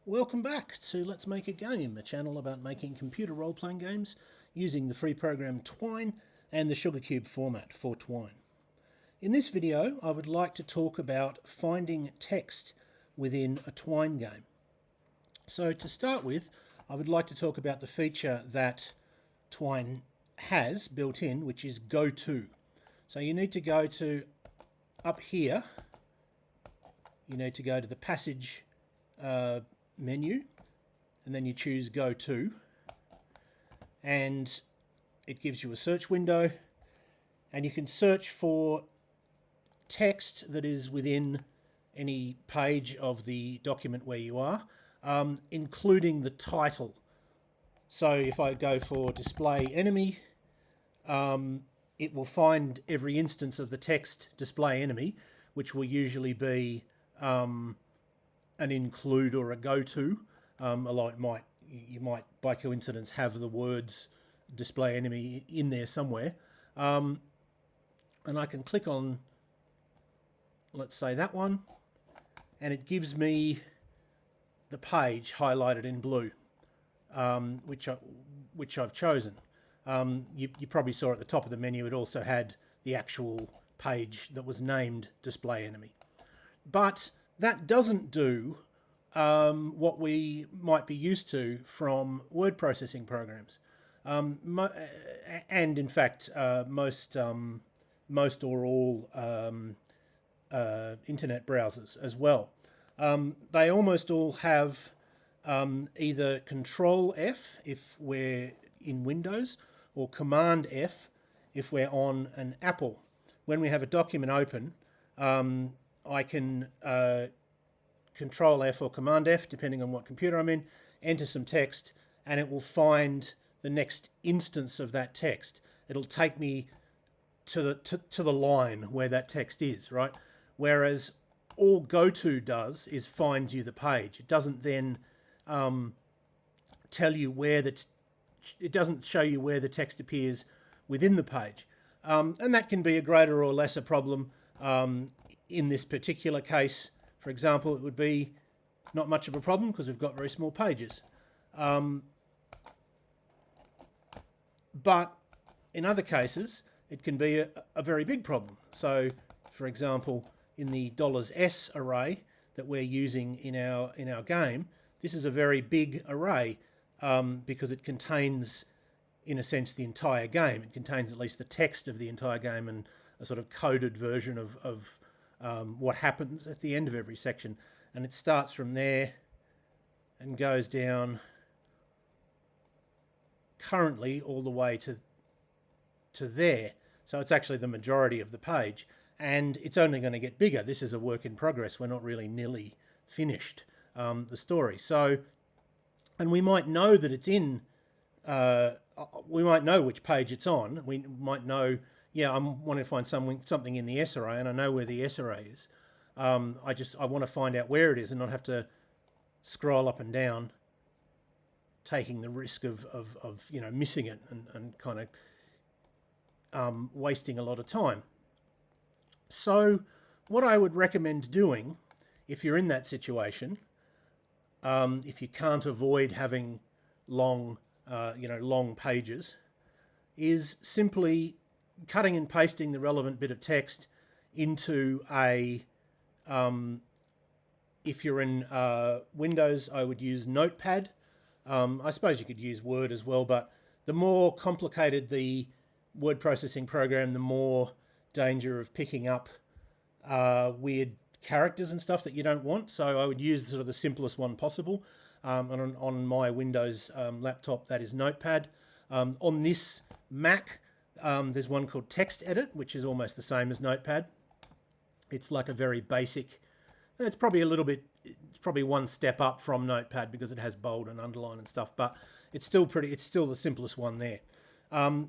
Welcome back to Let's Make a Game, a channel about making computer role-playing games using the free program Twine and the Sugarcube format for Twine. In this video, I would like to talk about finding text within a Twine game. So to start with, I would like to talk about the feature that Twine has built in, which is goto. So you need to go to up here, you need to go to the passage menu, and then you choose Go To, and it gives you a search window, and you can search for text that is within any page of the document where you are, including the title. So if I go for display enemy, it will find every instance of the text display enemy, which will usually be an include or a go-to. You might by coincidence have the words display enemy in there somewhere, and I can click on, let's say, that one, and it gives me the page highlighted in blue, which I've chosen. You probably saw at the top of the menu it also had the actual page that was named display enemy, but that doesn't do what we might be used to from word processing programs, and in fact most or all internet browsers as well. They almost all have either Control F if we're in Windows, or Command F if we're on an Apple. When we have a document open, I can Control F or Command F, depending on what computer I'm in, enter some text, and it will find the next instance of that text. It'll take me to the line where that text is, right? Whereas all GoTo does is find you the page. It doesn't then tell you where it doesn't show you where the text appears within the page, and that can be a greater or lesser problem. In this particular case, for example, it would be not much of a problem because we've got very small pages. But in other cases, it can be a very big problem. So, for example, in the $S array that we're using in our game, this is a very big array because it contains, in a sense, the entire game. It contains at least the text of the entire game and a sort of coded version of what happens at the end of every section, and it starts from there and goes down currently all the way to there. So it's actually the majority of the page, and it's only going to get bigger. This is a work in progress. We're not really nearly finished the story. So, and we might know that it's in. We might know which page it's on. We might know. Yeah, I want to find something in the S array, and I know where the S array is. I want to find out where it is and not have to scroll up and down, taking the risk of missing it and kind of wasting a lot of time. So what I would recommend doing, if you're in that situation, if you can't avoid having long pages, is simply cutting and pasting the relevant bit of text into a, if you're in Windows, I would use Notepad. I suppose you could use Word as well, but the more complicated the word processing program, the more danger of picking up weird characters and stuff that you don't want. So I would use sort of the simplest one possible. And on my Windows laptop, that is Notepad. On this Mac, there's one called Text Edit, which is almost the same as Notepad. It's like a very basic, it's probably one step up from Notepad because it has bold and underline and stuff, but it's still the simplest one there.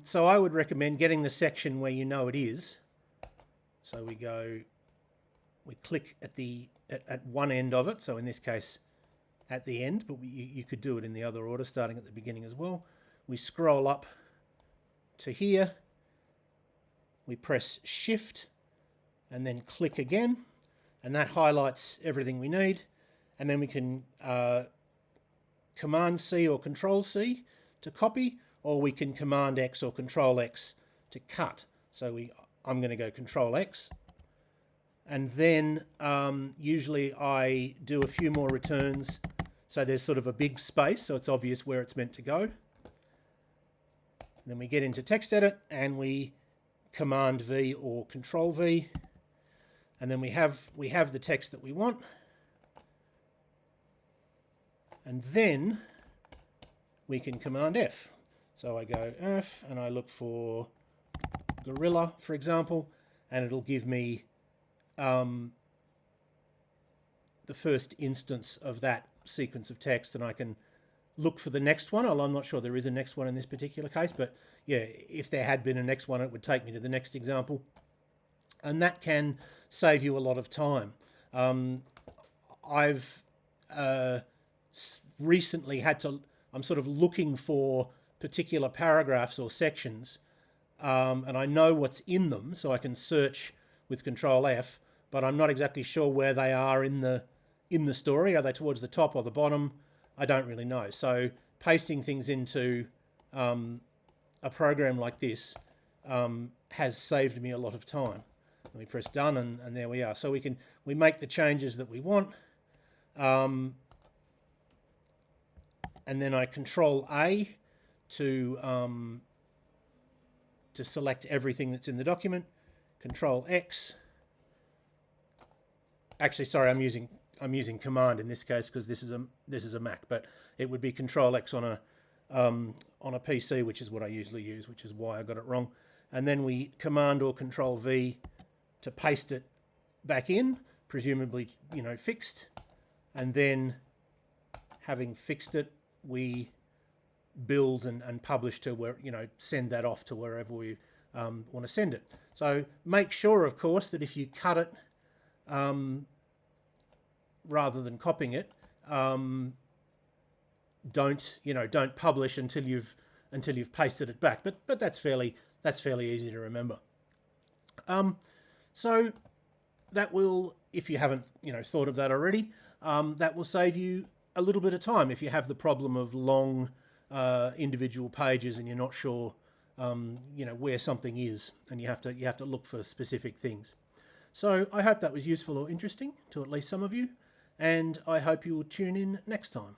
So I would recommend getting the section where you know it is. So we click at one end of it. So in this case, at the end, but you could do it in the other order, starting at the beginning as well. We scroll up to here, we press Shift and then click again, and that highlights everything we need, and then we can Command C or Control C to copy, or we can Command X or Control X to cut. So I'm going to go Control X, and then usually I do a few more returns so there's sort of a big space so it's obvious where it's meant to go. And then we get into text edit and we Command V or Control V, and then we have the text that we want. And then we can Command F. So I go F and I look for gorilla, for example, and it'll give me the first instance of that sequence of text, and I can look for the next one. I'm not sure there is a next one in this particular case, but yeah, if there had been a next one, it would take me to the next example. And that can save you a lot of time. I've recently I'm sort of looking for particular paragraphs or sections, and I know what's in them, so I can search with Control F, but I'm not exactly sure where they are in the story. Are they towards the top or the bottom? I don't really know. So pasting things into a program like this has saved me a lot of time. Let me press done, and there we are. So we make the changes that we want, and then I Control A to select everything that's in the document. Control X. Actually, sorry, I'm using Command in this case because this is a Mac, but it would be Control X on a PC, which is what I usually use, which is why I got it wrong. And then we Command or Control V to paste it back in, presumably fixed, and then having fixed it, we build and publish to where send that off to wherever we want to send it. So make sure, of course, that if you cut it rather than copying it, don't publish until you've pasted it back. But that's fairly easy to remember. So that will, if you haven't thought of that already, that will save you a little bit of time if you have the problem of long individual pages and you're not sure where something is, and you have to look for specific things. So I hope that was useful or interesting to at least some of you, and I hope you will tune in next time.